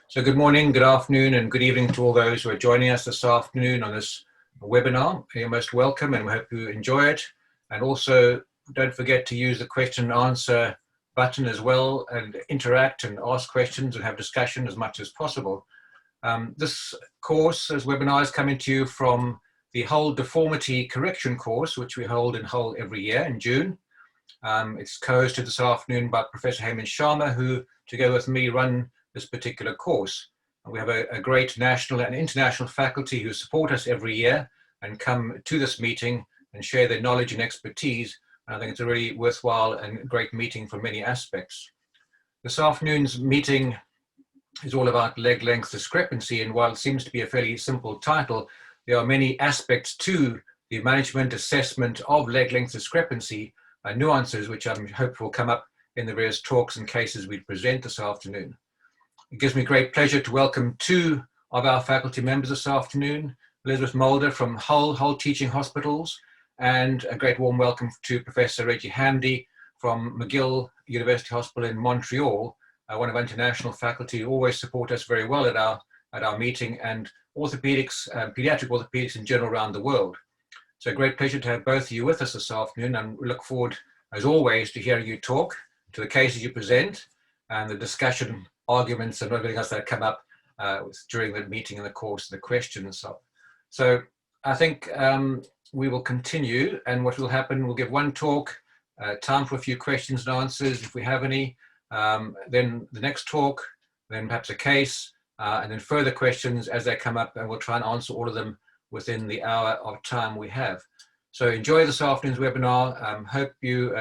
So good morning, good afternoon, and good evening to all those who are joining us this afternoon on this webinar. You're most welcome and we hope you enjoy it. And also don't forget to use the question and answer button as well and interact and ask questions and have discussion as much as possible. This course, this webinar, is coming to you from the Hull Deformity Correction course, which we hold in Hull every year in June. It's co-hosted this afternoon by Professor Hemant Sharma, who together with me run this particular course. And we have a great national and international faculty who support us every year and come to this meeting and share their knowledge and expertise. And I think it's a really worthwhile and great meeting for many aspects. This afternoon's meeting is all about leg length discrepancy, and while it seems to be a fairly simple title, there are many aspects to the management assessment of leg length discrepancy, nuances which I'm hopeful will come up in the various talks and cases we present this afternoon. It gives me great pleasure to welcome two of our faculty members this afternoon, Elizabeth Mulder from Hull Teaching Hospitals, and a great warm welcome to Professor Reggie Handy from McGill University Hospital in Montreal, one of our international faculty who always support us very well at our meeting, and orthopedics, pediatric orthopedics in general around the world. So a great pleasure to have both of you with us this afternoon, and we look forward, as always, to hearing you talk, to the cases you present, and the discussion, arguments, and everything else that come up during the meeting and the course, and the questions. So I think we will continue, and what will happen, we'll give one talk, time for a few questions and answers if we have any, then the next talk, then perhaps a case, and then further questions as they come up, and we'll try and answer all of them within the hour of time we have. So enjoy this afternoon's webinar. Hope you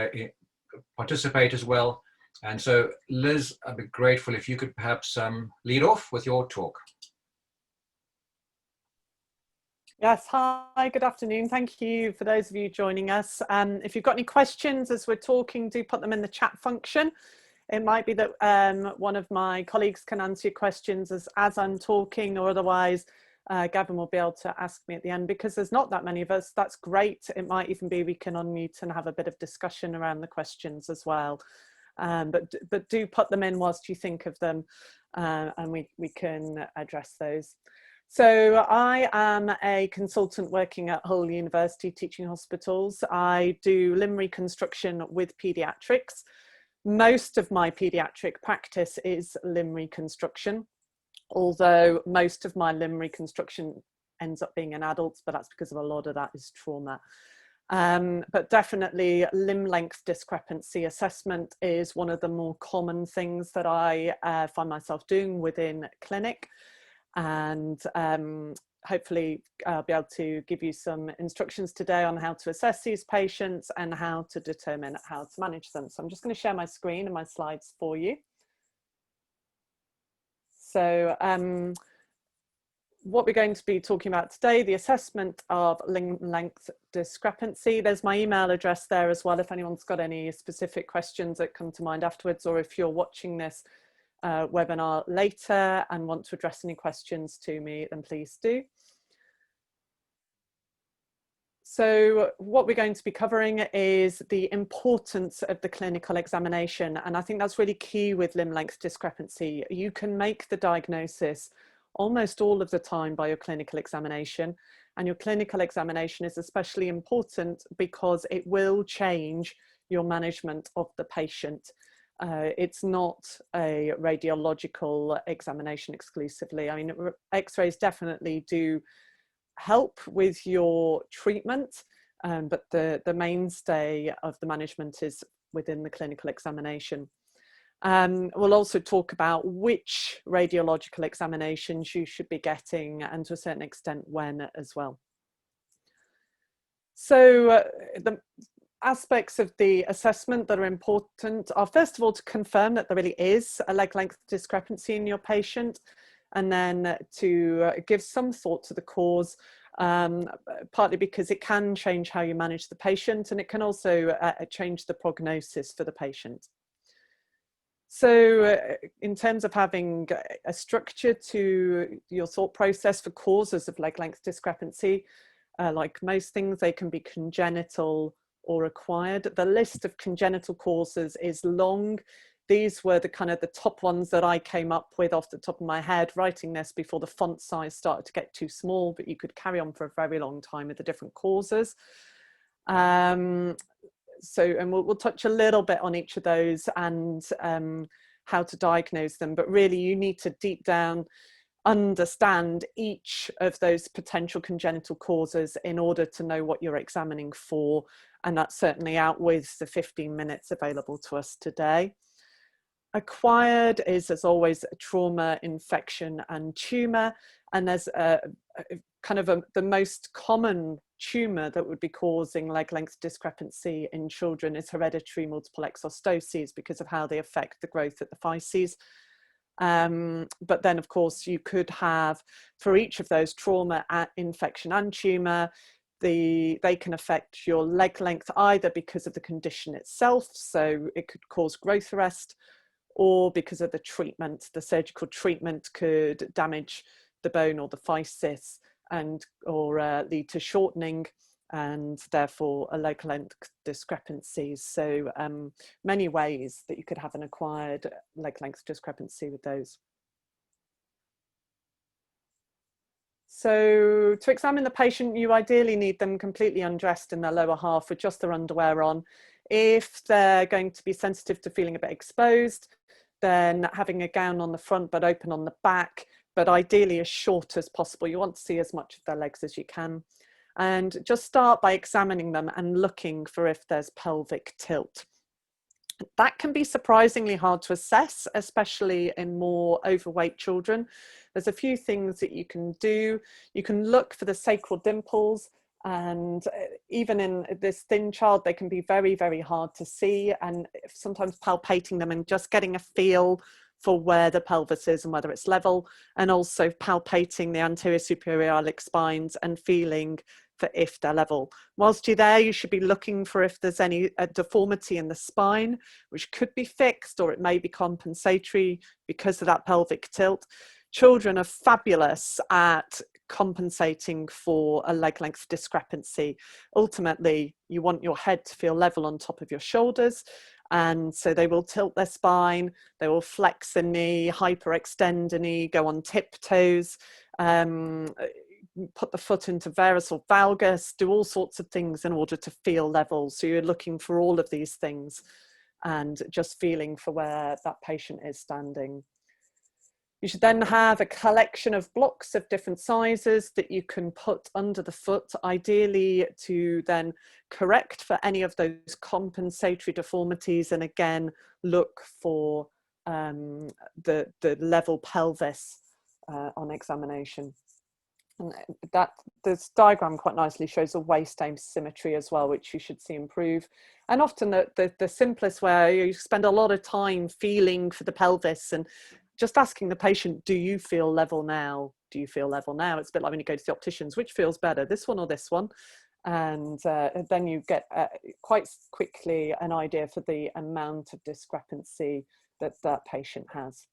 participate as well. And so Liz, I'd be grateful if you could perhaps lead off with your talk. Yes, hi, good afternoon. Thank you for those of you joining us. If you've got any questions as we're talking, do put them in the chat function. It might be that one of my colleagues can answer your questions as I'm talking, or otherwise Gavin will be able to ask me at the end. Because there's not that many of us, that's great. It might even be we can unmute and have a bit of discussion around the questions as well. But do put them in whilst you think of them, and we can address those. So I am a consultant working at Hull University Teaching Hospitals. I do limb reconstruction with paediatrics. Most of my paediatric practice is limb reconstruction, although most of my limb reconstruction ends up being in adults, but that's because of a lot of that is trauma. But definitely limb length discrepancy assessment is one of the more common things that I find myself doing within clinic. And hopefully I'll be able to give you some instructions today on how to assess these patients and how to determine how to manage them. So I'm just going to share my screen and my slides for you. So what we're going to be talking about today, the assessment of limb length discrepancy. There's my email address there as well if anyone's got any specific questions that come to mind afterwards, or if you're watching this webinar later and want to address any questions to me, then please do. So what we're going to be covering is the importance of the clinical examination, and I think that's really key with limb length discrepancy. You can make the diagnosis almost all of the time by your clinical examination, and your clinical examination is especially important because it will change your management of the patient. It's not a radiological examination exclusively. I mean, x-rays definitely do help with your treatment, but the mainstay of the management is within the clinical examination. We'll also talk about which radiological examinations you should be getting, and to a certain extent when as well. So the aspects of the assessment that are important are, first of all, to confirm that there really is a leg length discrepancy in your patient, and then to give some thought to the cause, partly because it can change how you manage the patient, and it can also change the prognosis for the patient. So in terms of having a structure to your thought process for causes of leg length discrepancy, like most things, they can be congenital or acquired. The list of congenital causes is long. These were the kind of the top ones that I came up with off the top of my head, writing this before the font size started to get too small, but you could carry on for a very long time with the different causes. And we'll touch a little bit on each of those and how to diagnose them, but really you need to deep down understand each of those potential congenital causes in order to know what you're examining for, and that certainly outweighs the 15 minutes available to us today. Acquired is, as always, a trauma, infection and tumour, and there's the most common tumour that would be causing leg length discrepancy in children is hereditary multiple exostoses, because of how they affect the growth at the physes. But then of course you could have, for each of those, trauma, infection and tumour, they can affect your leg length either because of the condition itself, so it could cause growth arrest, or because of the treatment. The surgical treatment could damage the bone or the physis or lead to shortening and therefore a leg length discrepancy. So many ways that you could have an acquired leg length discrepancy with those. So to examine the patient, you ideally need them completely undressed in their lower half with just their underwear on. If they're going to be sensitive to feeling a bit exposed, then having a gown on the front but open on the back, but ideally as short as possible. You want to see as much of their legs as you can. And just start by examining them and looking for if there's pelvic tilt. That can be surprisingly hard to assess, especially in more overweight children. There's a few things that you can do. You can look for the sacral dimples, and even in this thin child, they can be very, very hard to see, and sometimes palpating them and just getting a feel for where the pelvis is and whether it's level, and also palpating the anterior superior iliac spines and feeling for if they're level. Whilst you're there, you should be looking for if there's any deformity in the spine, which could be fixed or it may be compensatory because of that pelvic tilt. Children are fabulous at compensating for a leg length discrepancy. Ultimately, you want your head to feel level on top of your shoulders, and so they will tilt their spine, they will flex the knee, hyperextend the knee, go on tiptoes, put the foot into varus or valgus, do all sorts of things in order to feel level. So you're looking for all of these things and just feeling for where that patient is standing. You should then have a collection of blocks of different sizes that you can put under the foot, ideally to then correct for any of those compensatory deformities, and again look for the level pelvis on examination. And this diagram quite nicely shows a waist asymmetry as well, which you should see improve. And often the simplest way, you spend a lot of time feeling for the pelvis and just asking the patient, do you feel level now? Do you feel level now? It's a bit like when you go to the opticians, which feels better, this one or this one? And then you get quite quickly an idea for the amount of discrepancy that that patient has.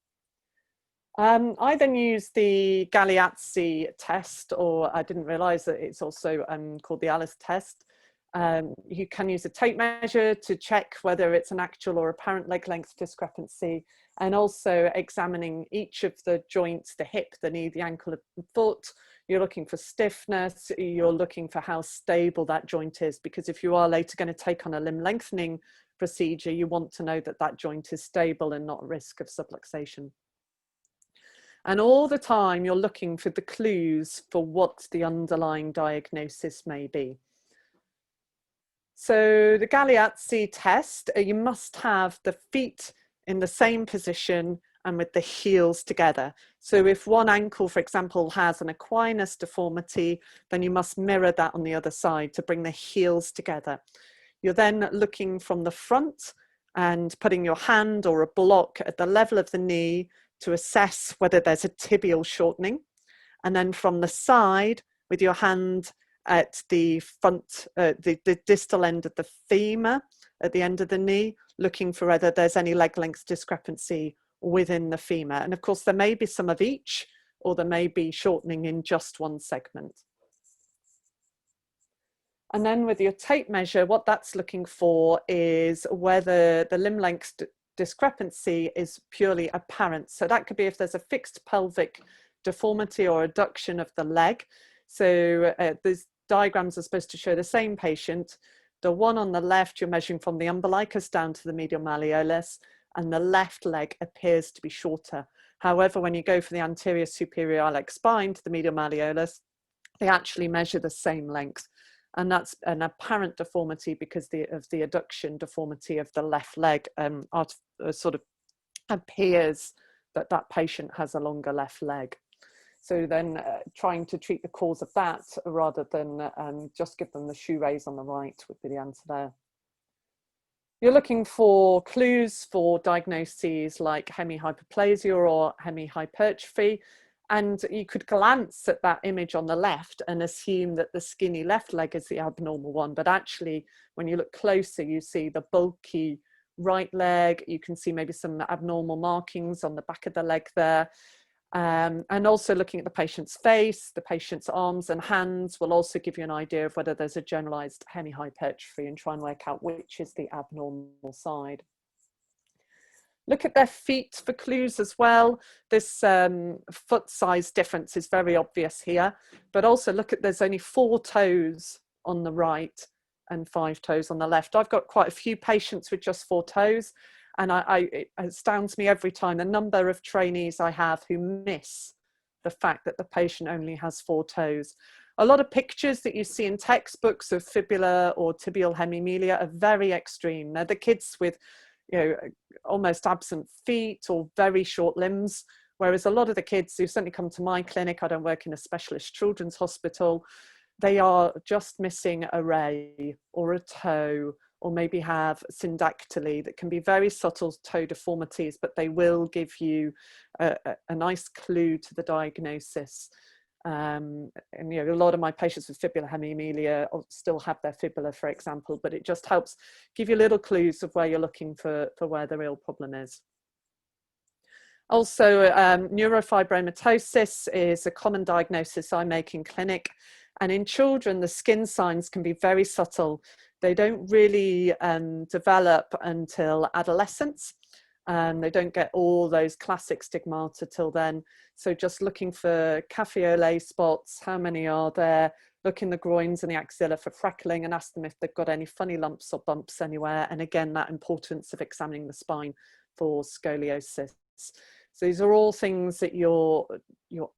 I then use the Galeazzi test, or I didn't realize that it's also called the Alice test. You can use a tape measure to check whether it's an actual or apparent leg length discrepancy, and also examining each of the joints, the hip, the knee, the ankle, the foot. You're looking for stiffness, you're looking for how stable that joint is, because if you are later going to take on a limb lengthening procedure, you want to know that that joint is stable and not at risk of subluxation. And all the time you're looking for the clues for what the underlying diagnosis may be. So the Galeazzi test, you must have the feet in the same position and with the heels together. So if one ankle, for example, has an equinus deformity, then you must mirror that on the other side to bring the heels together. You're then looking from the front and putting your hand or a block at the level of the knee to assess whether there's a tibial shortening. And then from the side with your hand at the front, the distal end of the femur at the end of the knee, looking for whether there's any leg length discrepancy within the femur. And of course, there may be some of each, or there may be shortening in just one segment. And then with your tape measure, what that's looking for is whether the limb length discrepancy is purely apparent. So that could be if there's a fixed pelvic deformity or adduction of the leg. So these diagrams are supposed to show the same patient. The one on the left, you're measuring from the umbilicus down to the medial malleolus, and the left leg appears to be shorter. However, when you go for the anterior superior iliac spine to the medial malleolus, they actually measure the same length. And that's an apparent deformity because of the adduction deformity of the left leg. Sort of appears that that patient has a longer left leg. So then trying to treat the cause of that rather than just give them the shoe raise on the right would be the answer there. You're looking for clues for diagnoses like hemihyperplasia or hemihypertrophy, and you could glance at that image on the left and assume that the skinny left leg is the abnormal one, but actually when you look closer you see the bulky right leg. You can see maybe some abnormal markings on the back of the leg there. And also looking at the patient's face, the patient's arms and hands will also give you an idea of whether there's a generalized hemihypertrophy and try and work out which is the abnormal side. Look at their feet for clues as well. This foot size difference is very obvious here, but also look at, there's only 4 toes on the right and 5 toes on the left. I've got quite a few patients with just 4 toes. And it astounds me every time the number of trainees I have who miss the fact that the patient only has 4 toes. A lot of pictures that you see in textbooks of fibula or tibial hemimelia are very extreme. They're the kids with, you know, almost absent feet or very short limbs, whereas a lot of the kids who certainly come to my clinic, I don't work in a specialist children's hospital, they are just missing a ray or a toe, or maybe have syndactyly that can be very subtle toe deformities, but they will give you a nice clue to the diagnosis. And you know, a lot of my patients with fibular hemimelia still have their fibula, for example, but it just helps give you little clues of where you're looking for where the real problem is. Also, neurofibromatosis is a common diagnosis I make in clinic. And in children, the skin signs can be very subtle. They don't really develop until adolescence. They don't get all those classic stigmata till then. So just looking for cafe au lait spots, how many are there? Look in the groins and the axilla for freckling and ask them if they've got any funny lumps or bumps anywhere. And again, that importance of examining the spine for scoliosis. So these are all things that you're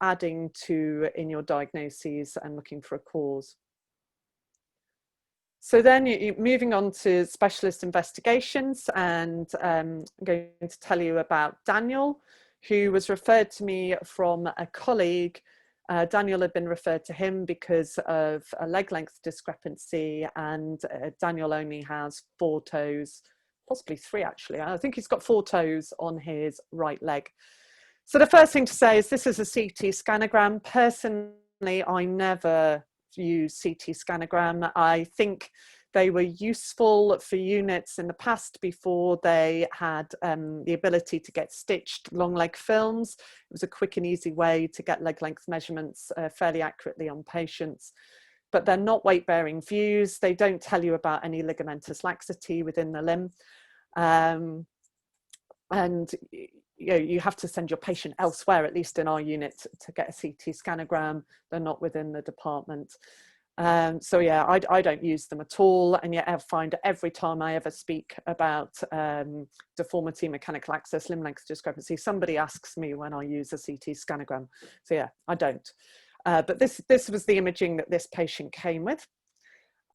adding to in your diagnoses and looking for a cause. So then you're moving on to specialist investigations, and I'm going to tell you about Daniel, who was referred to me from a colleague. Daniel had been referred to him because of a leg length discrepancy, and Daniel only has 4 toes, possibly 3 actually. I think he's got 4 toes on his right leg. So the first thing to say is this is a CT scanogram. Personally, I never use CT scanogram. I think they were useful for units in the past before they had the ability to get stitched long leg films. It was a quick and easy way to get leg length measurements fairly accurately on patients. But they're not weight bearing views. They don't tell you about any ligamentous laxity within the limb. And you know, you have to send your patient elsewhere, at least in our unit, to get a CT scanogram. They're not within the department. So yeah, I don't use them at all. And yet I find every time I ever speak about deformity, mechanical access, limb length discrepancy, somebody asks me when I use a CT scanogram. So yeah, I don't. But this was the imaging that this patient came with.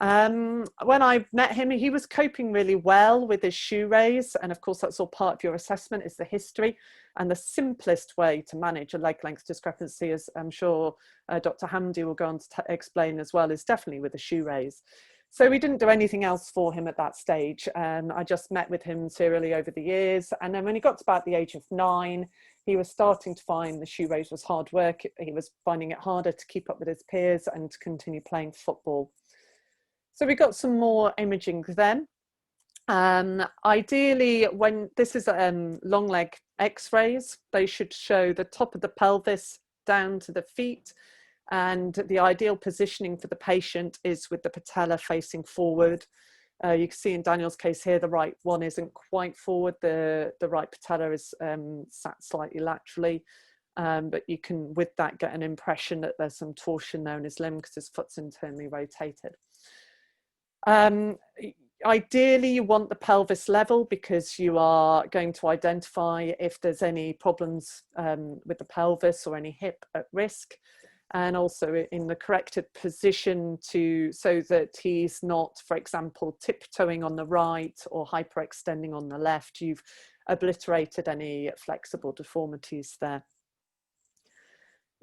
When I met him, he was coping really well with his shoe raise. And of course, that's all part of your assessment, is the history. And the simplest way to manage a leg length discrepancy, as I'm sure Dr. Hamdi will go on to explain as well, is definitely with a shoe raise. So we didn't do anything else for him at that stage. I just met with him serially over the years. And then when he got to about the age of 9, he was starting to find the shoe raise was hard work. He was finding it harder to keep up with his peers and to continue playing football. So we got some more imaging then. Ideally, when this is long leg x-rays, they should show the top of the pelvis down to the feet. And the ideal positioning for the patient is with the patella facing forward. You can see in Daniel's case here, the right one isn't quite forward. The right patella is sat slightly laterally. But you can, with that, get an impression that there's some torsion there in his limb because his foot's internally rotated. Ideally, you want the pelvis level because you are going to identify if there's any problems with the pelvis or any hip at risk, and also in the corrected position so that he's not, for example, tiptoeing on the right or hyperextending on the left. You've obliterated any flexible deformities there.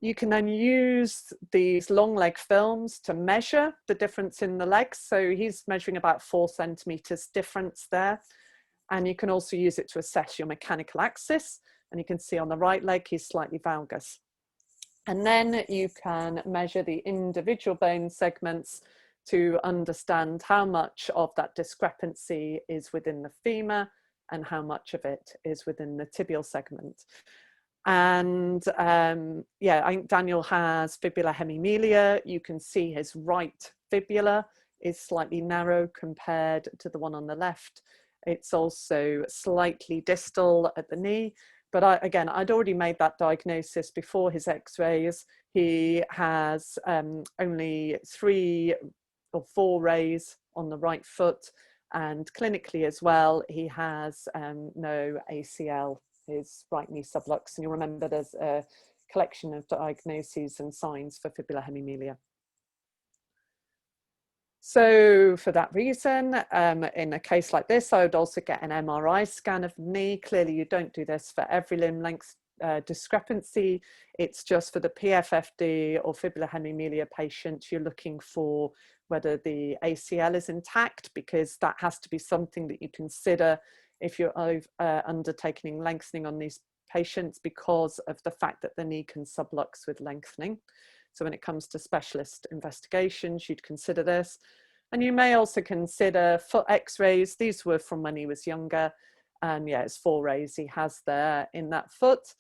You can then use these long leg films to measure the difference in the legs. So he's measuring about 4 centimeters difference there. And you can also use it to assess your mechanical axis. And you can see on the right leg, he's slightly valgus. And then you can measure the individual bone segments to understand how much of that discrepancy is within the femur and how much of it is within the tibial segment. And yeah, I think Daniel has fibular hemimelia. You can see his right fibula is slightly narrow compared to the one on the left. It's also slightly distal at the knee. But again, I'd already made that diagnosis before his x-rays. He has only 3 or 4 rays on the right foot. And clinically as well, he has no ACL. His right knee sublux, and you'll remember there's a collection of diagnoses and signs for fibular hemimelia. So for that reason, in a case like this, I would also get an MRI scan of the knee. Clearly, you don't do this for every limb length discrepancy. It's just for the PFFD or fibular hemimelia patient. You're looking for whether the ACL is intact, because that has to be something that you consider if you're undertaking lengthening on these patients, because of the fact that the knee can sublux with lengthening. So when it comes to specialist investigations, you'd consider this. And you may also consider foot x-rays. These were from when he was younger. And yeah, it's 4 rays he has there in that foot,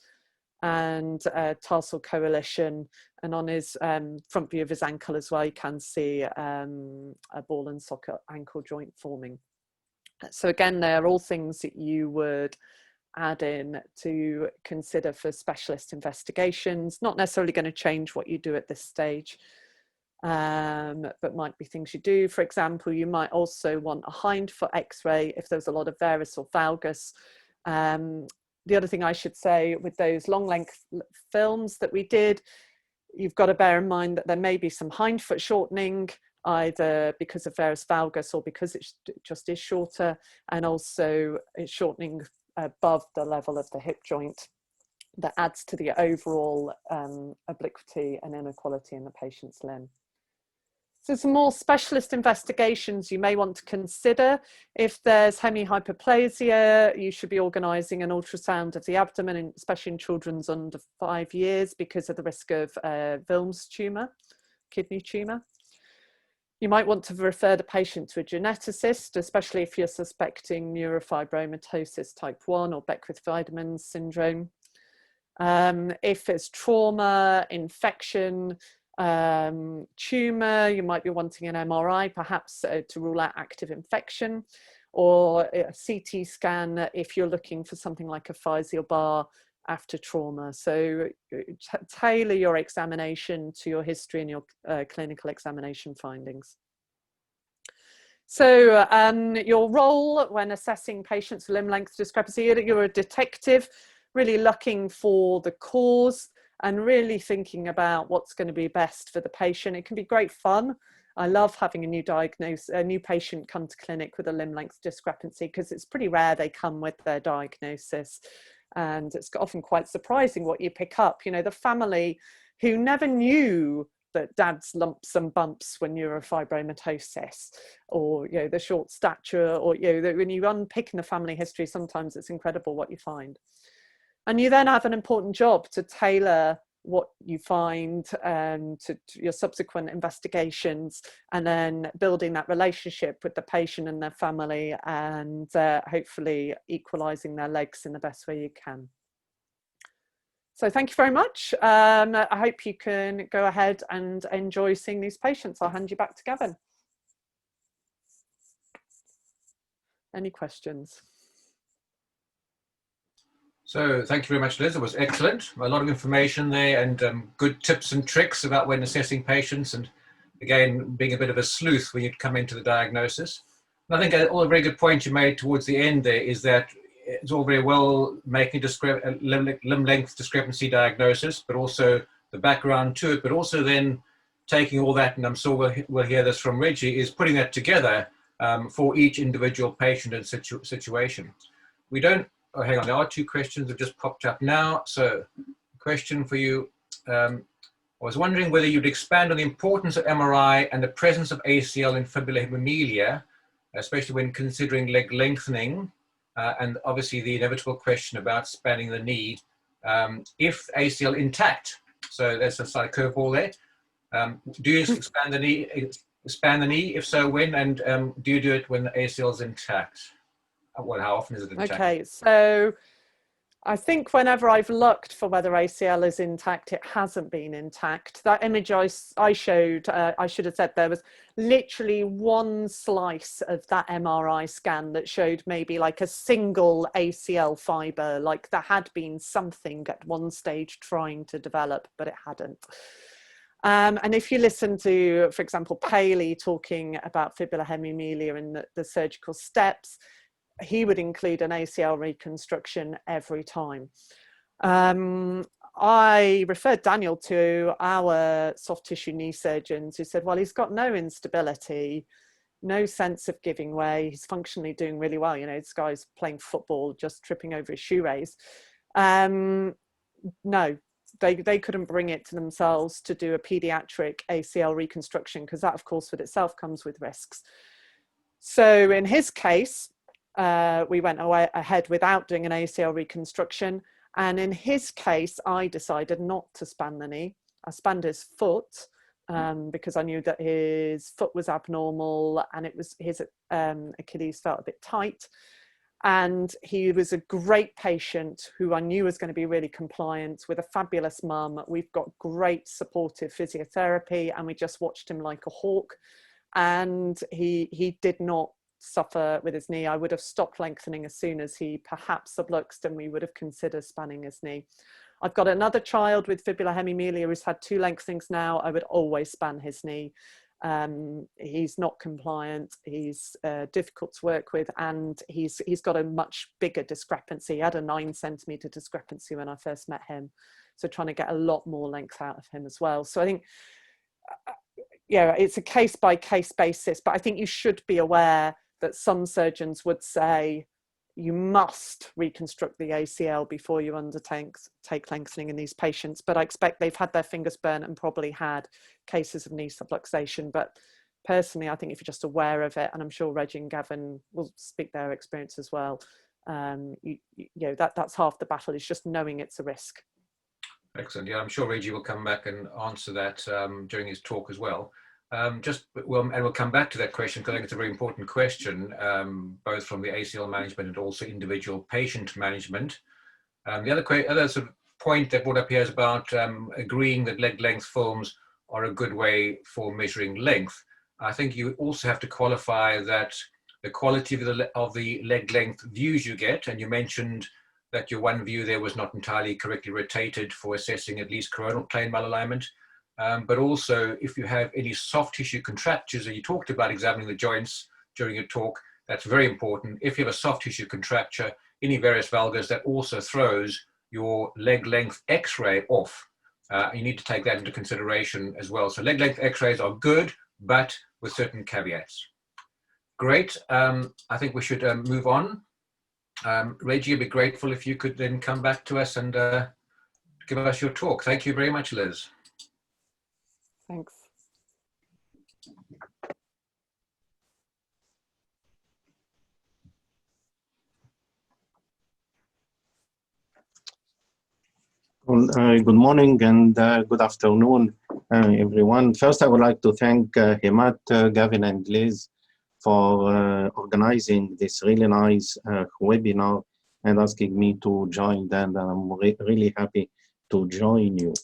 and tarsal coalition. And on his front view of his ankle as well, you can see a ball and socket ankle joint forming. So again, they're all things that you would add in to consider for specialist investigations. Not necessarily going to change what you do at this stage, but might be things you do. For example, you might also want a hindfoot x-ray if there's a lot of varus or valgus. The other thing I should say, with those long length films that we did, you've got to bear in mind that there may be some hindfoot shortening, either because of varus valgus or because it just is shorter, and also it's shortening above the level of the hip joint. That adds to the overall obliquity and inequality in the patient's limb. So some more specialist investigations you may want to consider. If there's hemihyperplasia, you should be organising an ultrasound of the abdomen, especially in children under 5 years, because of the risk of Wilms tumour, kidney tumour. You might want to refer the patient to a geneticist, especially if you're suspecting neurofibromatosis type 1 or Beckwith-Wiedemann syndrome. If it's trauma, infection, tumour, you might be wanting an MRI, perhaps to rule out active infection, or a CT scan if you're looking for something like a physeal bar after trauma. So tailor your examination to your history and your clinical examination findings. So your role when assessing patients with limb length discrepancy, you're a detective, really looking for the cause and really thinking about what's going to be best for the patient. It can be great fun. I love having a new patient come to clinic with a limb length discrepancy, because it's pretty rare they come with their diagnosis. And it's often quite surprising what you pick up. You know, the family who never knew that dad's lumps and bumps were neurofibromatosis, or, you know, the short stature, or, you know, when you unpick in the family history, sometimes it's incredible what you find. And you then have an important job to tailor what you find to your subsequent investigations, and then building that relationship with the patient and their family, and hopefully equalising their legs in the best way you can. So thank you very much. I hope you can go ahead and enjoy seeing these patients. I'll hand you back to Gavin. Any questions? So thank you very much, Liz. It was excellent. A lot of information there and good tips and tricks about when assessing patients, and again, being a bit of a sleuth when you come into the diagnosis. And I think all a very good point you made towards the end there is that it's all very well making limb length discrepancy diagnosis, but also the background to it, but also then taking all that, and I'm sure we'll hear this from Reggie, is putting that together for each individual patient and situation. We don't, oh, hang on, there are two questions that just popped up now. So, question for you. I was wondering whether you'd expand on the importance of MRI and the presence of ACL in fibular hemimelia, especially when considering leg lengthening, and obviously the inevitable question about spanning the knee, if ACL intact. So that's a slight curveball there. Do you expand the knee? If so, when? And do you do it when the ACL is intact? Well, how often is it intact? Okay, so I think whenever I've looked for whether ACL is intact, it hasn't been intact. That image I showed, I should have said there was literally one slice of that MRI scan that showed maybe like a single ACL fibre, like there had been something at one stage trying to develop, but it hadn't. And if you listen to, for example, Paley talking about fibular hemimelia and the surgical steps, he would include an ACL reconstruction every time. I referred Daniel to our soft tissue knee surgeons who said, well, he's got no instability, no sense of giving way. He's functionally doing really well. You know, this guy's playing football, just tripping over his shoe race. No, they couldn't bring it to themselves to do a paediatric ACL reconstruction, because that, of course, with itself comes with risks. So in his case, we went ahead without doing an ACL reconstruction. And in his case, I decided not to span the knee. I spanned his foot because I knew that his foot was abnormal and it was his Achilles felt a bit tight. And he was a great patient who I knew was going to be really compliant, with a fabulous mum. We've got great supportive physiotherapy, and we just watched him like a hawk. And he did not suffer with his knee. I would have stopped lengthening as soon as he perhaps subluxed, and we would have considered spanning his knee. I've got another child with fibular hemimelia who's had 2 lengthenings now. I would always span his knee. He's not compliant, he's difficult to work with, and he's got a much bigger discrepancy. He had a 9 centimeter discrepancy when I first met him, so trying to get a lot more length out of him as well. So I think yeah, it's a case by case basis, but I think you should be aware that some surgeons would say you must reconstruct the ACL before you take lengthening in these patients. But I expect they've had their fingers burnt and probably had cases of knee subluxation. But personally, I think if you're just aware of it, and I'm sure Reggie and Gavin will speak their experience as well, you know, that's half the battle, is just knowing it's a risk. Excellent. Yeah, I'm sure Reggie will come back and answer that during his talk as well. And we'll come back to that question, because I think it's a very important question, both from the ACL management and also individual patient management. The other sort of point that brought up here is about agreeing that leg length films are a good way for measuring length. I think you also have to qualify that the quality of the leg length views you get, and you mentioned that your one view there was not entirely correctly rotated for assessing at least coronal plane malalignment. But also, if you have any soft tissue contractures, and you talked about examining the joints during your talk, that's very important. If you have a soft tissue contracture, any various valgus, that also throws your leg length x-ray off. You need to take that into consideration as well. So leg length x-rays are good, but with certain caveats. Great. I think we should move on. Reggie, I'd be grateful if you could then come back to us and give us your talk. Thank you very much, Liz. Thanks. Well, good morning and good afternoon, everyone. First, I would like to thank Hemat, Gavin, and Liz for organizing this really nice webinar and asking me to join them. And I'm really happy to join you.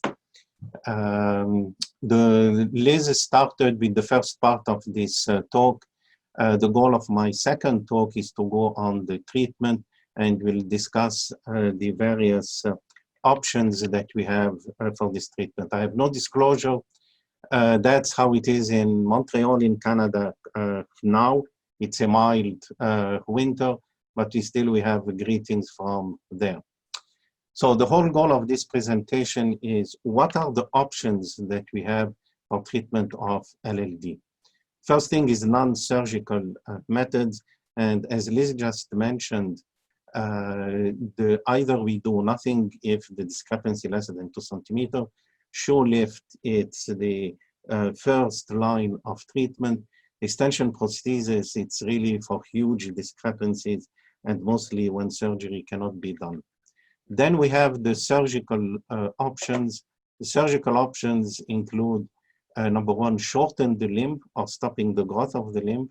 Liz started with the first part of this talk The goal of my second talk is to go on the treatment, and we'll discuss the various options that we have for this treatment. I have no disclosure. That's how it is in Montreal in Canada now. It's a mild winter, but we have greetings from there. So the whole goal of this presentation is what are the options that we have for treatment of LLD. First thing is non-surgical methods, and as Liz just mentioned, either we do nothing if the discrepancy less than 2 centimeters. Shoe lift, it's the first line of treatment. Extension prosthesis, it's really for huge discrepancies and mostly when surgery cannot be done. Then we have the surgical options. The surgical options include number one, shorten the limb or stopping the growth of the limb,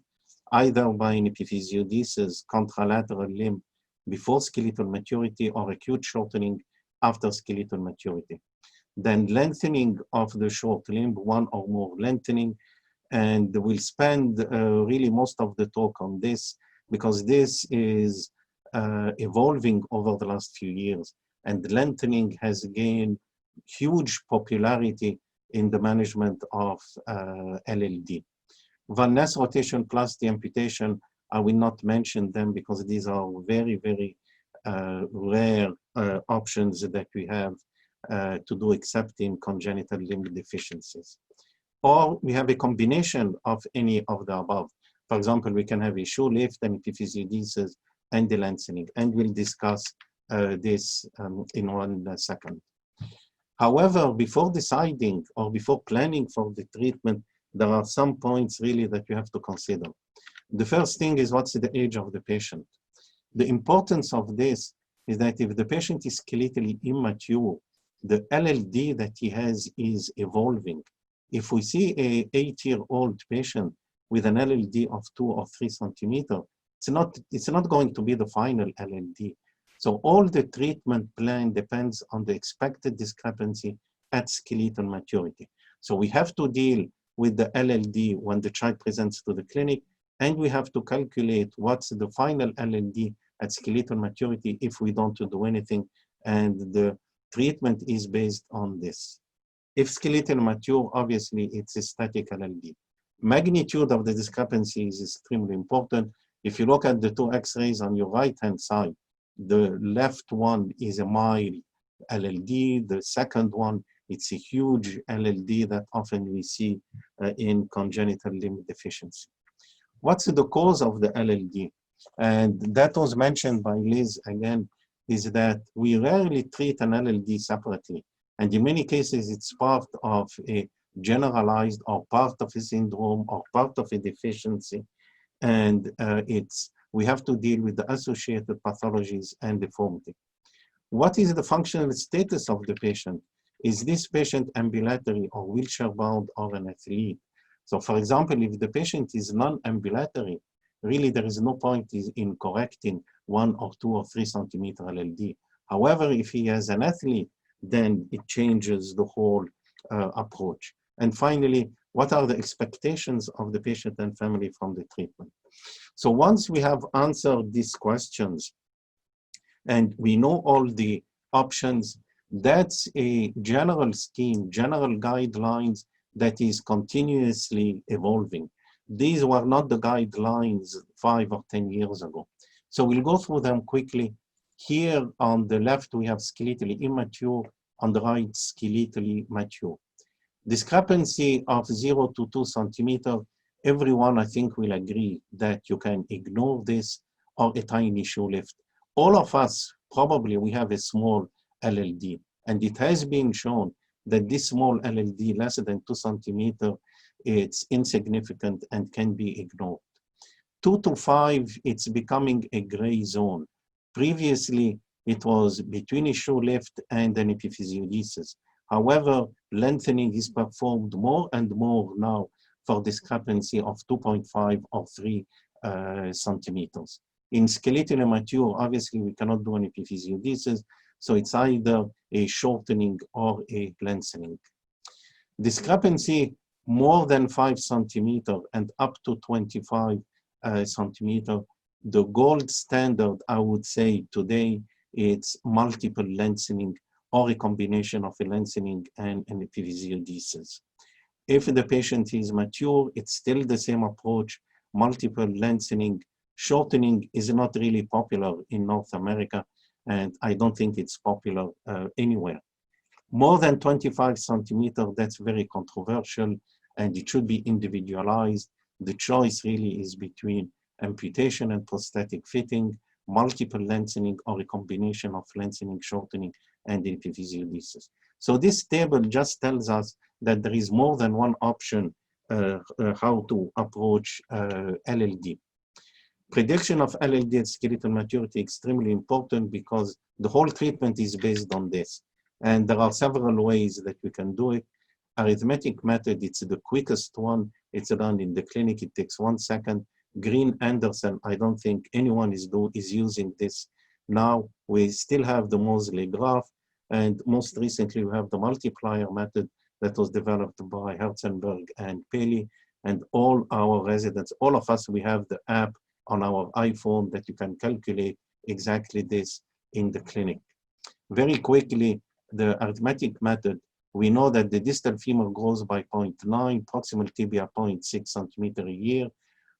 either by an epiphysiodesis, contralateral limb before skeletal maturity, or acute shortening after skeletal maturity. Then lengthening of the short limb, one or more lengthening, and we'll spend really most of the talk on this because this is evolving over the last few years, and lengthening has gained huge popularity in the management of LLD. Van Ness rotation plus the amputation, I will not mention them because these are very, very rare options that we have to do except in congenital limb deficiencies. Or we have a combination of any of the above. For example, we can have a shoe lift and epiphysiodesis and the lengthening, and we'll discuss this in 1 second. However, before deciding or before planning for the treatment, there are some points really that you have to consider. The first thing is what's the age of the patient. The importance of this is that if the patient is skeletally immature, the LLD that he has is evolving. If we see an 8-year-old patient with an LLD of 2 or 3 centimeters, it's not going to be the final LLD. So all the treatment plan depends on the expected discrepancy at skeletal maturity. So we have to deal with the LLD when the child presents to the clinic, and we have to calculate what's the final LLD at skeletal maturity if we don't do anything, and the treatment is based on this. If skeletal mature, obviously it's a static LLD. Magnitude of the discrepancy is extremely important. If you look at the 2 X-rays on your right-hand side, the left one is a mild LLD, the second one, it's a huge LLD that often we see in congenital limb deficiency. What's the cause of the LLD? And that was mentioned by Liz again, is that we rarely treat an LLD separately. And in many cases, it's part of a generalized or part of a syndrome or part of a deficiency. And we have to deal with the associated pathologies and deformity. What is the functional status of the patient? Is this patient ambulatory or wheelchair bound or an athlete? So for example, if the patient is non-ambulatory, really there is no point in correcting 1 or 2 or 3 centimeter LLD. However, if he has an athlete, then it changes the whole approach. And finally, what are the expectations of the patient and family from the treatment? So once we have answered these questions and we know all the options, that's a general scheme, general guidelines that is continuously evolving. These were not the guidelines 5 or 10 years ago. So we'll go through them quickly. Here on the left, we have skeletally immature, on the right, skeletally mature. Discrepancy of 0 to 2 centimeters, everyone I think will agree that you can ignore this or a tiny shoe lift. All of us, probably we have a small LLD, and it has been shown that this small LLD, less than 2 centimeters, it's insignificant and can be ignored. 2 to 5, it's becoming a gray zone. Previously, it was between a shoe lift and an epiphysiodesis. However, lengthening is performed more and more now for discrepancy of 2.5 or 3 centimeters. In skeletal mature, obviously we cannot do an epiphysiodesis, so it's either a shortening or a lengthening. Discrepancy more than 5 centimeters and up to 25, centimeter. The gold standard, I would say today, it's multiple lengthening or a combination of a lengthening and an epiphysiodesis. If the patient is mature, it's still the same approach, multiple lengthening. Shortening is not really popular in North America, and I don't think it's popular anywhere. More than 25 centimeters, that's very controversial, and it should be individualized. The choice really is between amputation and prosthetic fitting, multiple lengthening, or a combination of lengthening, shortening, and epiphysiodesis. So this table just tells us that there is more than one option how to approach LLD. Prediction of LLD at skeletal maturity is extremely important because the whole treatment is based on this. And there are several ways that we can do it. Arithmetic method, it's the quickest one. It's done in the clinic. It takes 1 second. Green Anderson, I don't think anyone is using this now. We still have the Moseley graph. And most recently, we have the multiplier method that was developed by Herzenberg and Paley. And all our residents, all of us, we have the app on our iPhone that you can calculate exactly this in the clinic. Very quickly, the arithmetic method, we know that the distal femur grows by 0.9, proximal tibia 0.6 centimeter a year.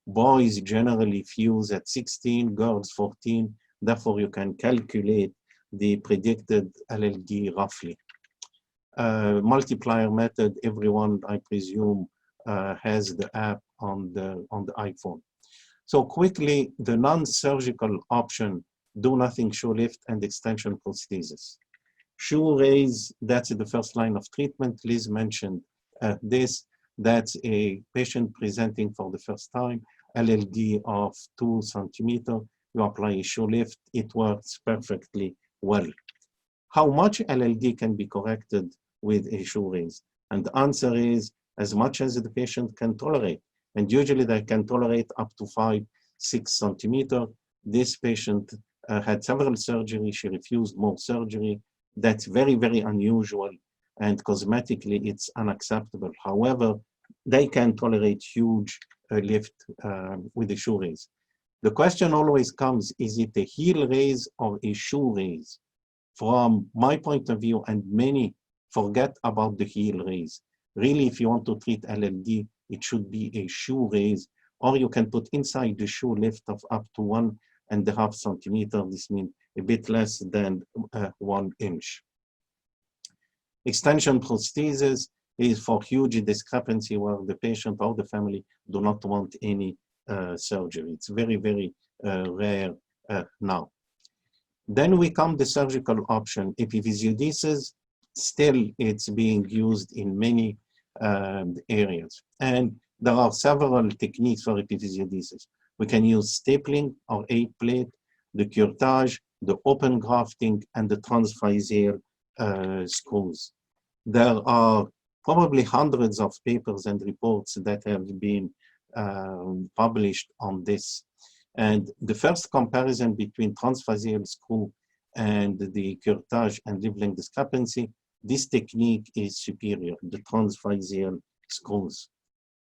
Boys generally fuse at 16, girls 14. Therefore, you can calculate the predicted LLD roughly. Multiplier method, everyone, I presume, has the app on the iPhone. So quickly, the non-surgical option, do nothing shoe lift and extension prosthesis. Shoe raise, that's the first line of treatment. Liz mentioned this. That's a patient presenting for the first time, LLD of 2 centimeters. You apply a shoe lift, it works perfectly well. How much LLD can be corrected with a shoe raise? And the answer is as much as the patient can tolerate. And usually they can tolerate up to 5-6 centimeters. This patient had several surgeries. She refused more surgery. That's very, very unusual. And cosmetically, it's unacceptable. However, they can tolerate huge lift with the shoe raise. The question always comes, is it a heel raise or a shoe raise? From my point of view, and many forget about the heel raise. Really, if you want to treat LLD, it should be a shoe raise, or you can put inside the shoe lift of up to 1.5 centimeters. This means a bit less than 1 inch. Extension prosthesis is for huge discrepancy where the patient or the family do not want any surgery. It's very, very rare now. Then we come the surgical option. Epiphysiodesis, still it's being used in many areas. And there are several techniques for epiphysiodesis. We can use stapling or 8-plate, the curettage, the open grafting, and the transphyseal screws. There are probably hundreds of papers and reports that have been published on this. And the first comparison between transphyseal screw and the curettage and leaf length discrepancy, this technique is superior, the transphyseal screws.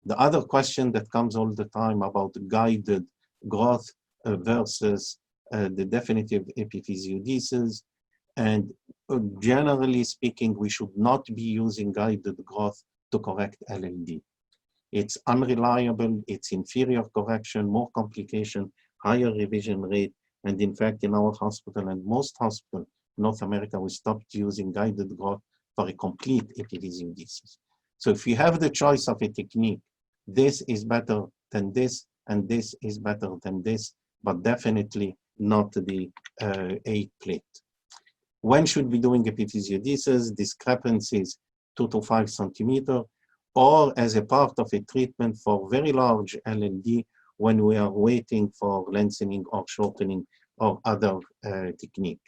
The other question that comes all the time about guided growth versus the definitive epiphysiodesis. And generally speaking, we should not be using guided growth to correct LLD. It's unreliable, it's inferior correction, more complication, higher revision rate. And in fact, in our hospital and most hospitals in North America, we stopped using guided growth for a complete epiphysiodesis. So if you have the choice of a technique, this is better than this, and this is better than this, but definitely not the 8-plate. When should be doing epiphysiodesis? Discrepancies 2 to 5 centimeters, or as a part of a treatment for very large LLD when we are waiting for lengthening or shortening or other technique.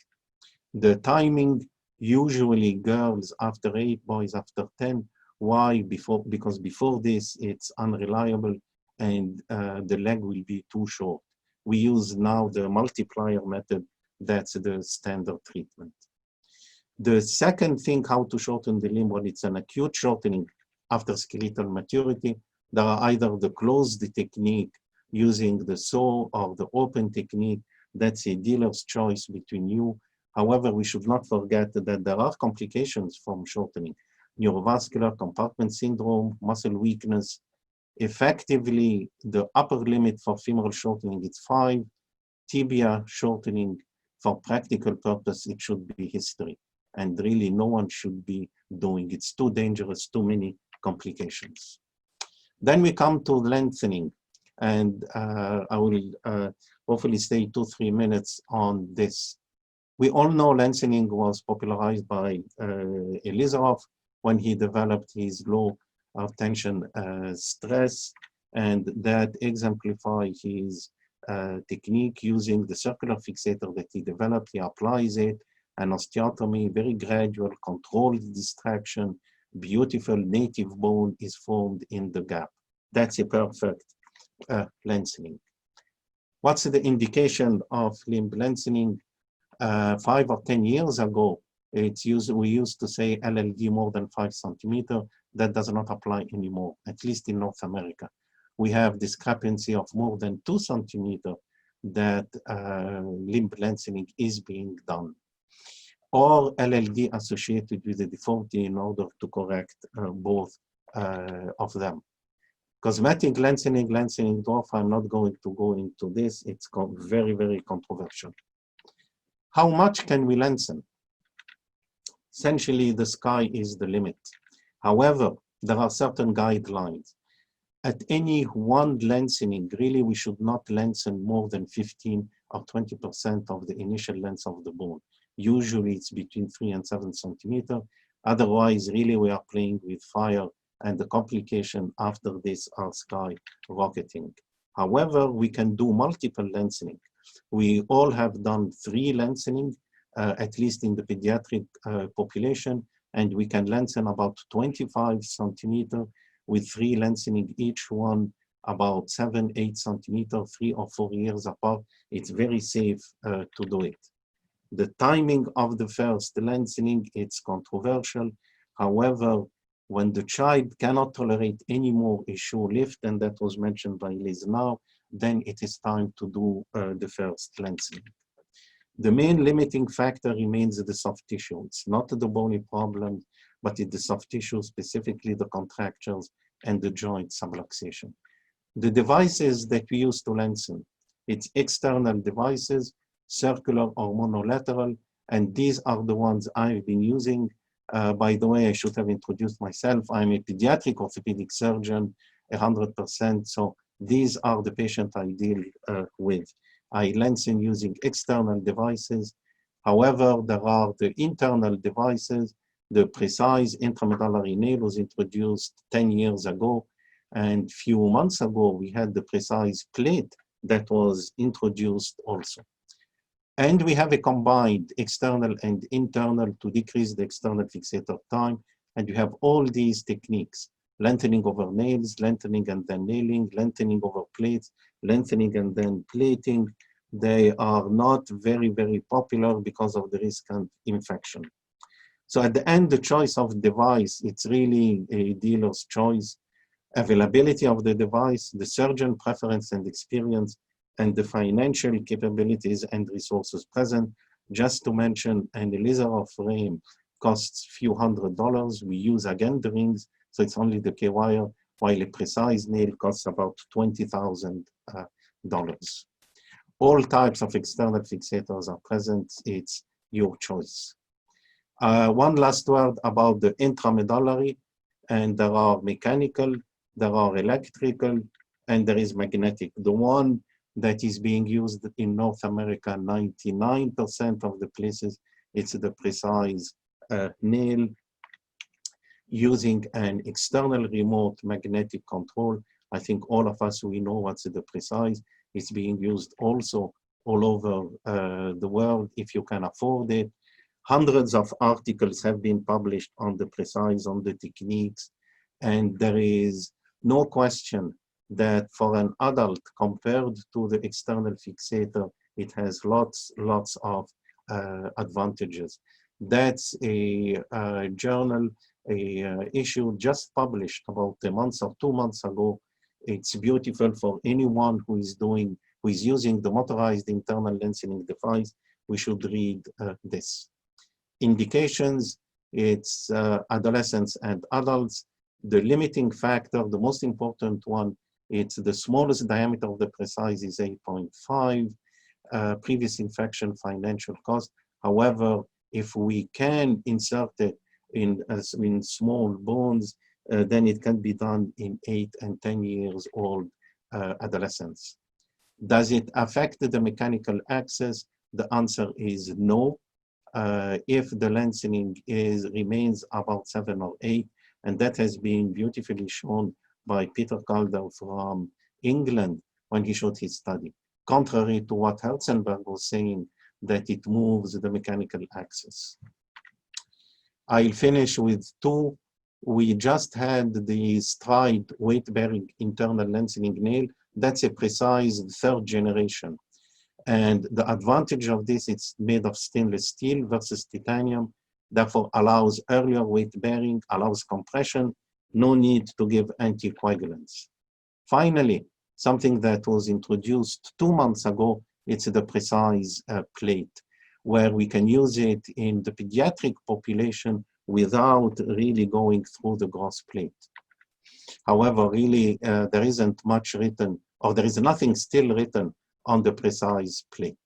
The timing, usually girls after 8, boys after 10. Why? Because before this, it's unreliable and the leg will be too short. We use now the multiplier method. That's the standard treatment. The second thing, how to shorten the limb when it's an acute shortening after skeletal maturity, there are either the closed technique using the saw or the open technique. That's a dealer's choice between you. However, we should not forget that there are complications from shortening. Neurovascular compartment syndrome, muscle weakness. Effectively, the upper limit for femoral shortening is 5. Tibia shortening, for practical purpose, it should be history. And really, no one should be doing. It's too dangerous, too many complications. Then we come to lengthening. And I will hopefully stay 2-3 minutes on this. We all know lengthening was popularized by Elizarov when he developed his law of tension stress, and that exemplified his technique using the circular fixator that he developed. He applies it, and osteotomy, very gradual, controlled distraction, beautiful native bone is formed in the gap. That's a perfect lengthening. What's the indication of limb lengthening? 5 or 10 years ago, we used to say LLD more than 5 centimeters. That does not apply anymore, at least in North America. We have discrepancy of more than 2 centimeters that limb lengthening is being done, or LLD associated with the deformity in order to correct both of them. Cosmetic lengthening dwarf, I'm not going to go into this. It's very, very controversial. How much can we lengthen? Essentially, the sky is the limit. However, there are certain guidelines. At any one lengthening, really, we should not lengthen more than 15 or 20% of the initial length of the bone. Usually, it's between 3 and 7 centimeters. Otherwise, really, we are playing with fire, and the complication after this are skyrocketing. However, we can do multiple lengthening. We all have done 3 lengthening, at least in the pediatric population, and we can lengthen about 25 centimeters with 3 lengthening, each one about 7-8 centimeters, 3 or 4 years apart. It's very safe to do it. The timing of the first lengthening, it's controversial. However, when the child cannot tolerate any more a shoe lift, and that was mentioned by Liz now, then it is time to do the first lengthening. The main limiting factor remains the soft tissue. It's not the bony problem, but it's the soft tissue, specifically the contractures and the joint subluxation. The devices that we use to lengthen, it's external devices, circular or monolateral, and these are the ones I've been using. By the way, I should have introduced myself. I'm a pediatric orthopedic surgeon, 100%, so these are the patients I deal with. I lengthen using external devices. However, there are the internal devices. The Precice intramedullary nail was introduced 10 years ago, and few months ago, we had the Precice plate that was introduced also. And we have a combined external and internal to decrease the external fixator time. And you have all these techniques: lengthening over nails, lengthening and then nailing, lengthening over plates, lengthening and then plating. They are not very, very popular because of the risk of infection. So at the end, the choice of device, it's really a dealer's choice. Availability of the device, the surgeon preference and experience, and the financial capabilities and resources present. Just to mention, an Elizarov frame costs few $100s. We use again the rings, so it's only the K-wire, while a Precice nail costs about $20,000. All types of external fixators are present. It's your choice. One last word about the intramedullary, and there are mechanical, there are electrical, and there is magnetic. The one that is being used in North America, 99% of the places, it's the Precice nail using an external remote magnetic control. I think all of us, we know what's the Precice. It's being used also all over the world if you can afford it. Hundreds of articles have been published on the Precice, on the techniques, and there is no question that for an adult, compared to the external fixator, it has lots of advantages. That's a journal, a issue just published about a month or 2 months ago It's beautiful for anyone who is using the motorized internal lengthening device. We should read this. Indications, it's adolescents and adults. The limiting factor, the most important one, it's the smallest diameter of the Precice is 8.5. Previous infection, financial cost. However, if we can insert it in small bones, then it can be done in 8 and 10 years old adolescents. Does it affect the mechanical axis? The answer is no. If the lengthening remains about 7 or 8, and that has been beautifully shown by Peter Calder from England when he showed his study, contrary to what Herzenberg was saying, that it moves the mechanical axis. I'll finish with 2. We just had the Stride weight-bearing internal lengthening nail. That's a Precice 3rd generation. And the advantage of this, it's made of stainless steel versus titanium, therefore allows earlier weight bearing, allows compression, no need to give anticoagulants. Finally, something that was introduced 2 months ago, it's the Precice plate, where we can use it in the pediatric population without really going through the gross plate. However, really, there isn't much written, or there is nothing still written on the Precice plate.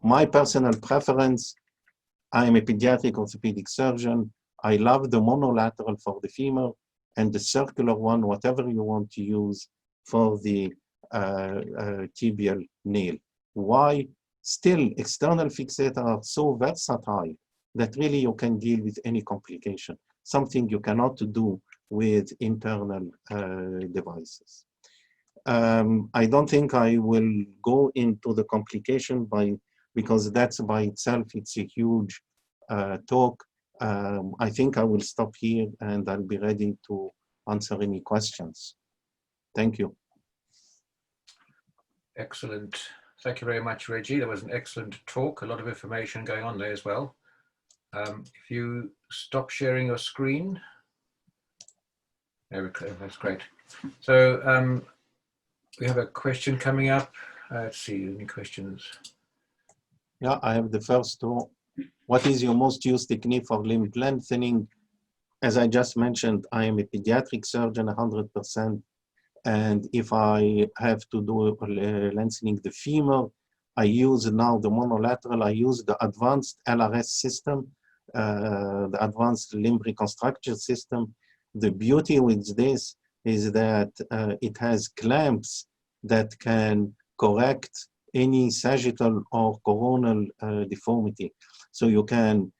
My personal preference, I am a pediatric orthopedic surgeon. I love the monolateral for the femur and the circular one, whatever you want to use for the tibial nail. Why? Still, external fixators are so versatile that really you can deal with any complication, something you cannot do with internal devices. I don't think I will go into the complication because that's by itself, it's a huge talk. I think I will stop here and I'll be ready to answer any questions. Thank you. Excellent. Thank you very much, Reggie. That was an excellent talk. A lot of information going on there as well. If you stop sharing your screen. There we go. That's great. So we have a question coming up. Let's see, any questions? Yeah, I have the first 2. What is your most used technique for limb lengthening? As I just mentioned, I am a pediatric surgeon 100%. And if I have to do lengthening the femur, I use now the monolateral, I use the advanced LRS system, the advanced limb reconstruction system. The beauty with this is that it has clamps that can correct any sagittal or coronal deformity. So you can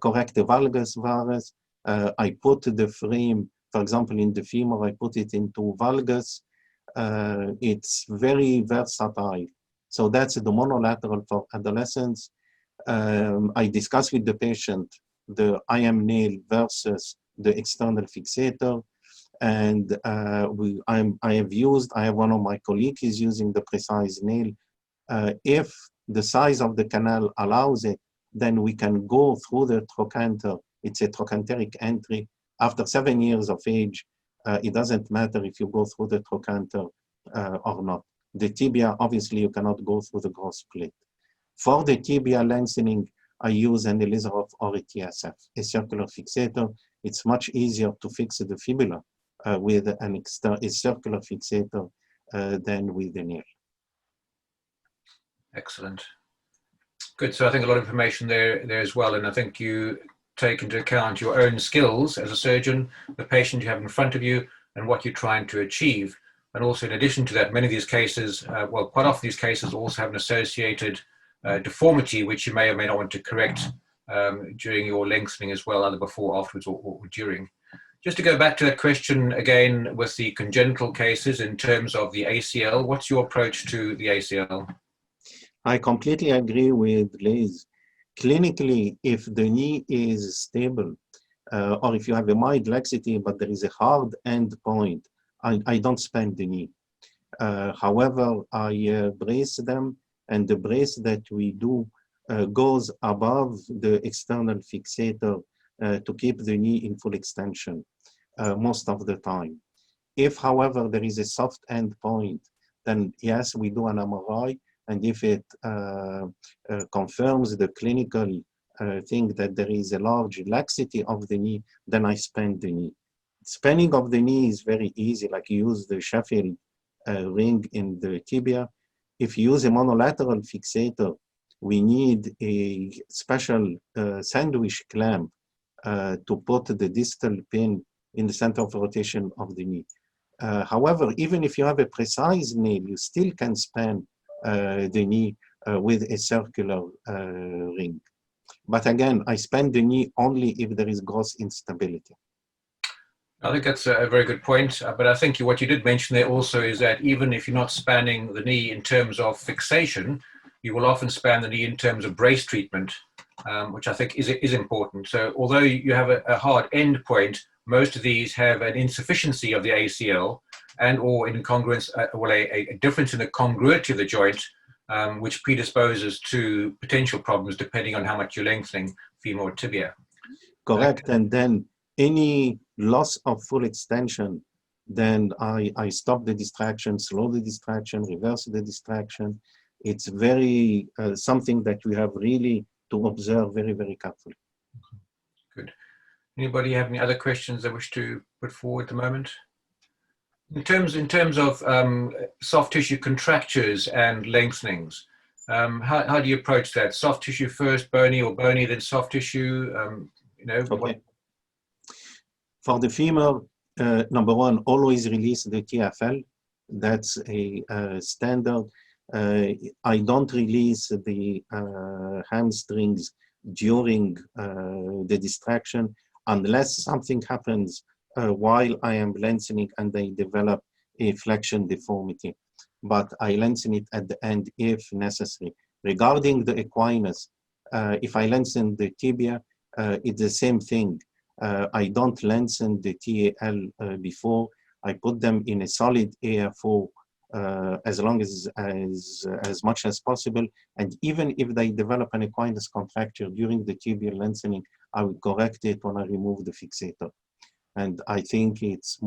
correct the valgus varus. I put the frame, for example, in the femur, I put it into valgus. It's very versatile. So that's the monolateral for adolescents. I discuss with the patient the IM nail versus the external fixator. And I have one of my colleagues is using the Precice nail. If the size of the canal allows it, then we can go through the trochanter. It's a trochanteric entry. After 7 years of age, it doesn't matter if you go through the trochanter or not. The tibia, obviously, you cannot go through the gross plate. For the tibia lengthening, I use an Ellipse or a TSF, a circular fixator. It's much easier to fix the fibula with a circular fixator than with the nail. Excellent. Good. So I think a lot of information there as well. And I think you take into account your own skills as a surgeon, the patient you have in front of you, and what you're trying to achieve. And also, in addition to that, many of these cases, well, quite often these cases also have an associated deformity, which you may or may not want to correct during your lengthening as well, either before, afterwards, or during. Just to go back to that question again with the congenital cases in terms of the ACL, what's your approach to the ACL? I completely agree with Liz. Clinically, if the knee is stable, or if you have a mild laxity, but there is a hard end point, I don't span the knee. However, I brace them, and the brace that we do goes above the external fixator to keep the knee in full extension most of the time. If, however, there is a soft end point, then yes, we do an MRI, and if it confirms the clinical thing that there is a large laxity of the knee, then I span the knee. Spanning of the knee is very easy, like you use the Sheffield ring in the tibia. If you use a monolateral fixator, we need a special sandwich clamp to put the distal pin in the center of rotation of the knee. However, even if you have a precise nail, you still can span the knee with a circular ring. But again, I span the knee only if there is gross instability. I think that's a very good point. But I think what you did mention there also is that even if you're not spanning the knee in terms of fixation, you will often span the knee in terms of brace treatment, which I think is important. So although you have a hard end point, most of these have an insufficiency of the ACL and or incongruence, a difference in the congruity of the joint, which predisposes to potential problems depending on how much you're lengthening femur or tibia. Correct. And then any loss of full extension, then I stop the distraction, slow the distraction, reverse the distraction. It's very something that we have really to observe very, very carefully. Good. Anybody have any other questions they wish to put forward at the moment? In terms of soft tissue contractures and lengthenings, how do you approach that? Soft tissue first, bony, or bony then soft tissue? Okay. For the femur, number one, always release the TFL. That's a standard. I don't release the hamstrings during the distraction unless something happens while I am lengthening and they develop a flexion deformity. But I lengthen it at the end if necessary. Regarding the equinus, if I lengthen the tibia, it's the same thing. I don't lengthen the TAL before. I put them in a solid AFO as long as much as possible. And even if they develop an equinus contracture during the tibial lengthening, I will correct it when I remove the fixator. And I think it's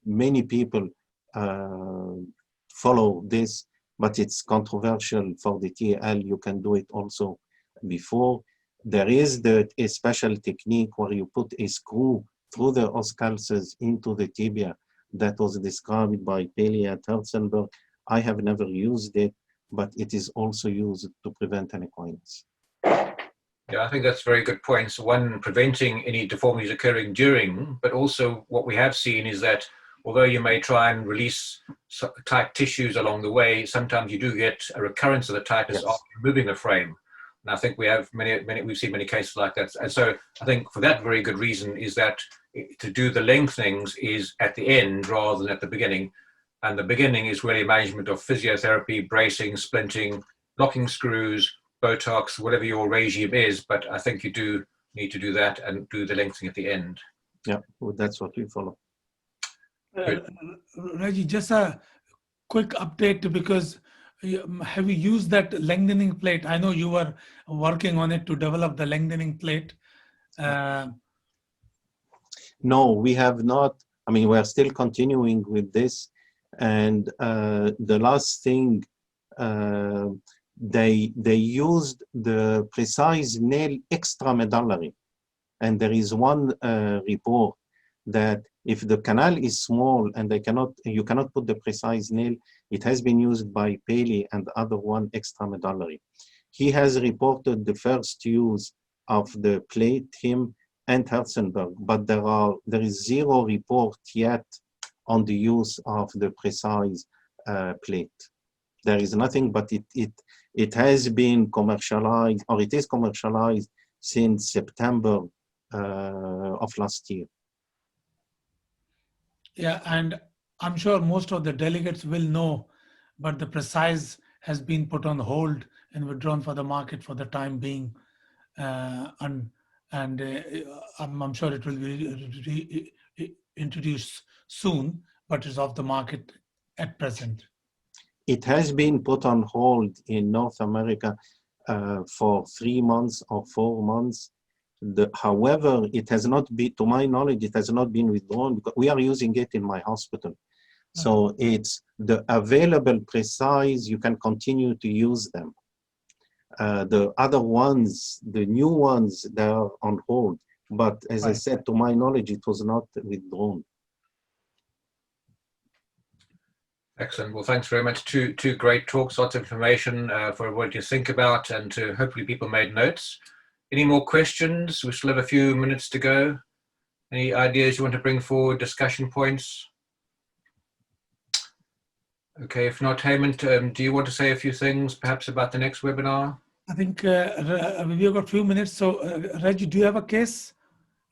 many people follow this, but it's controversial for the TAL. You can do it also before. There is a special technique where you put a screw through the os calces into the tibia that was described by Paley at Herzenberg. I have never used it, but it is also used to prevent an equinus. Yeah, I think that's very good points. One, preventing any deformities occurring during, but also what we have seen is that although you may try and release tight tissues along the way, sometimes you do get a recurrence of the tightness after removing the frame. And I think we have we've seen many cases like that. And so I think for that very good reason is that to do the lengthenings is at the end rather than at the beginning. And the beginning is really management of physiotherapy, bracing, splinting, locking screws, Botox, whatever your regime is. But I think you do need to do that and do the lengthening at the end. Yeah, well, that's what we follow. Reggie, just a quick update, because have you used that lengthening plate? I know you were working on it to develop the lengthening plate. No, we have not. I mean, we're still continuing with this. And the last thing, they used the Precice nail extramedullary. And there is one report that if the canal is small and you cannot put the Precice nail, it has been used by Paley and the other one extramedullary. He has reported the first use of the plate, him and Herzenberg, but there is zero report yet on the use of the Precice plate. There is nothing, but it has been commercialized, or it is commercialized since September of last year. Yeah, and I'm sure most of the delegates will know, but the Precice has been put on hold and withdrawn for the market for the time being. I'm sure it will be introduced soon, but it's off the market at present. It has been put on hold in North America for 3 months or 4 months. However, it has not been, to my knowledge, it has not been withdrawn because we are using it in my hospital. So it's the available Precice, you can continue to use them. The other ones, the new ones, they are on hold. But as I said, to my knowledge, it was not withdrawn. Excellent. Well, thanks very much. Two great talks, lots of information for everybody to think about, and to hopefully people made notes. Any more questions? We still have a few minutes to go. Any ideas you want to bring forward, discussion points? Okay, if not, Hemant, do you want to say a few things perhaps about the next webinar? I think we've got a few minutes. So Reggie, do you have a case?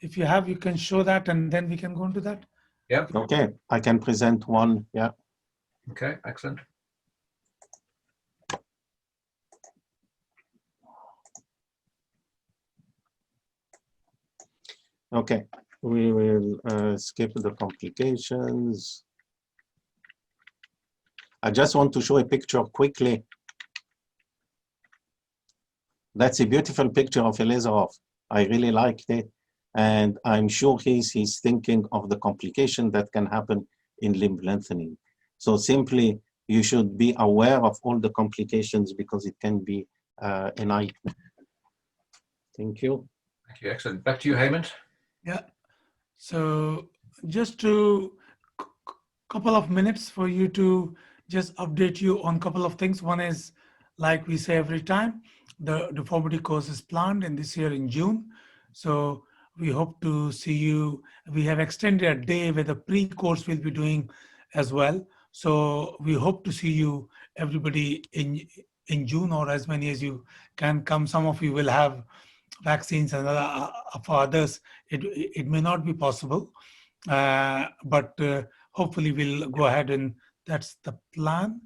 If you have, you can show that and then we can go into that. Yeah. Okay, I can present one, yeah. Okay, excellent. Okay, we will skip the complications. I just want to show a picture quickly. That's a beautiful picture of Elizabeth. I really liked it. And I'm sure he's thinking of the complication that can happen in limb lengthening. So simply, you should be aware of all the complications because it can be a nightmare. Thank you. Thank you, excellent. Back to you, Hemant. Yeah, so just to couple of minutes for you to just update you on a couple of things. One is, like we say every time, the deformity course is planned in this year in June. So we hope to see you. We have extended a day where the pre-course will be doing as well. So we hope to see you, everybody, in June, or as many as you can come. Some of you will have vaccines, and for others it may not be possible, but hopefully we'll go ahead, and that's the plan.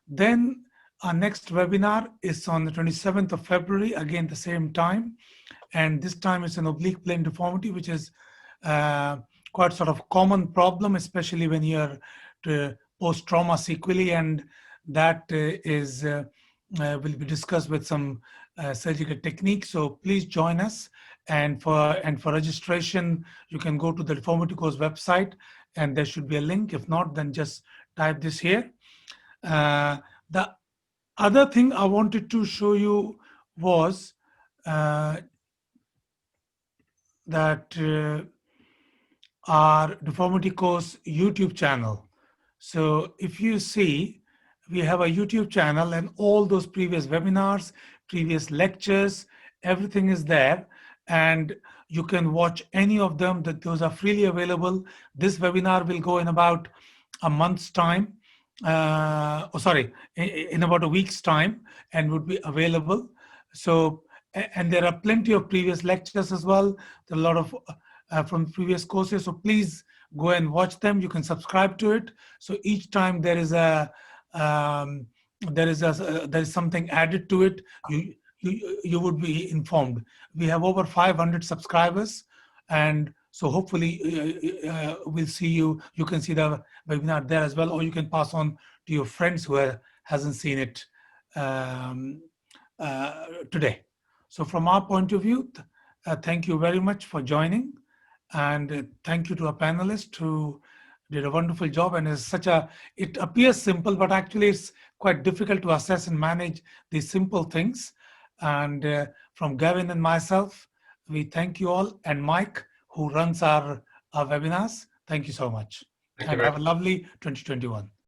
Then our next webinar is on the 27th of February, again the same time, and this time it's an oblique plane deformity, which is quite sort of common problem, especially when you're post-trauma sequelae, and that will be discussed with some surgical techniques. So please join us, and for registration you can go to the deformity course website and there should be a link. If not, then just type this here. The other thing I wanted to show you was that our deformity course YouTube channel. So if you see, we have a YouTube channel, and all those previous webinars, previous lectures, everything is there, and you can watch any of them. Those are freely available. This webinar will go in about a month's time, in about a week's time, and would be available. So, and there are plenty of previous lectures as well. There are a lot of from previous courses. So please go and watch them. You can subscribe to it. So each time there is something added to it, you would be informed. We have over 500 subscribers, and so hopefully we'll see you. You can see the webinar there as well, or you can pass on to your friends who hasn't seen it today. So from our point of view, thank you very much for joining, and thank you to our panelists who did a wonderful job. And it's it appears simple, but actually it's quite difficult to assess and manage these simple things. And from Gavin and myself, we thank you all, and Mike, who runs our webinars. Thank you so much. And have a lovely 2021.